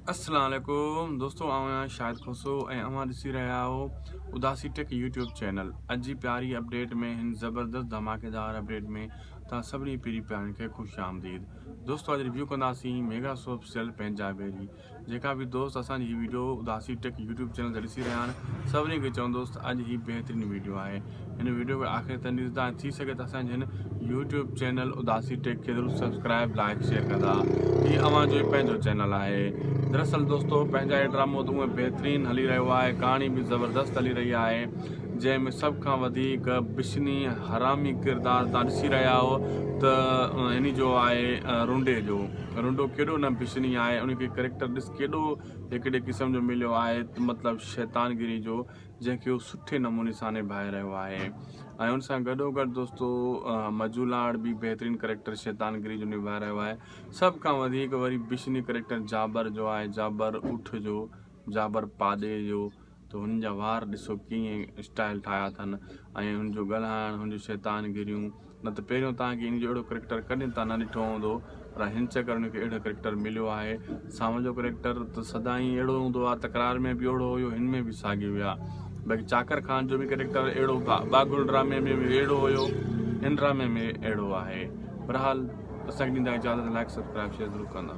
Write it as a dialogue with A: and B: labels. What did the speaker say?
A: अस्सलाम वालेकुम दोस्तों, आऊं शाहिद खुसो ऐं अवां ॾिसी रहिया हो उदासी टेक यूट्यूब चैनल। अॼु जी प्यारी अपडेट में, हिन ज़बरदस्त धमाकेदार अपडेट में तव्हां सभिनी पहिरीं प्यारनि खे ख़ुशि आमदीद। दोस्तों, अॼु रिव्यू कंदासीं मेगा सोप सेल पंजाबी जी। जेका बि दोस्त असांजी हीअ वीडियो उदासी टेक यूट्यूब चैनल ते ॾिसी रहिया आहिनि, सभिनी खे चवंदोस्त अॼु ही बेहतरीन वीडियो आहे। हिन वीडियो खे आख़िर ताईं ॾिसंदा, थी सघे त असांजे हिन यूट्यूब चैनल उदासी टेक खे ज़रूरु सब्सक्राइब लाइक शेयर कंदा। हीअ अवां जो ई पंहिंजो चैनल आहे। दरअसल दोस्तों, पंहिंजा ड्रामो तो बेहतरीन हली रहियो आहे, कहानी भी ज़बरदस्त हली रही है, जंहिंमें सब खां वधीक बिश्नी हरामी किरदार तव्हां ॾिसी रहिया हो त हिन जो आहे रुंडो केॾो न बिश्नी आहे, उनखे करेक्टर ॾिस केॾो हिकिड़े क़िस्म जो मिलियो आहे, मतलब शैतानगिरी जो, जंहिंखे उहो सुठे नमूने सां निभाए रहियो आहे। ऐं उन सां गॾोगॾु दोस्तों मजूलाड़ भी बेहतरीन करेक्टर शैतानगिरी जो निभाए रहियो आहे। सब खां वधीक वरी बिश्नी करेक्टर जाबर जो आहे, जाबर उठ जो, जाबर पाॾे जो। तो हुन जा वार ॾिसो कीअं स्टाइल ठाहिया अथनि, ऐं हुनजो ॻाल्हाइणु, हुनजो शैतानगिरियूं। न त पहिरियों तव्हांखे हिन जो अहिड़ो करेक्टर कॾहिं तव्हां न ॾिठो हूंदो, पर हिन चकर हुनखे अहिड़ो करेक्टर मिलियो आहे। साम्हूं जो करेक्टर त सदाईं अहिड़ो हूंदो आहे, तकरार में बि अहिड़ो हुयो, हिन में बि साॻियो विया। बाक़ी चाकर खान जो बि करेक्टर अहिड़ो, बागुल ड्रामे में बि अहिड़ो हुयो, हिन ड्रामे में अहिड़ो आहे। बहरहाल असांखे ॾींदा इजाज़त, लाइक सब्सक्राइब शेयर ज़रूरु कंदा।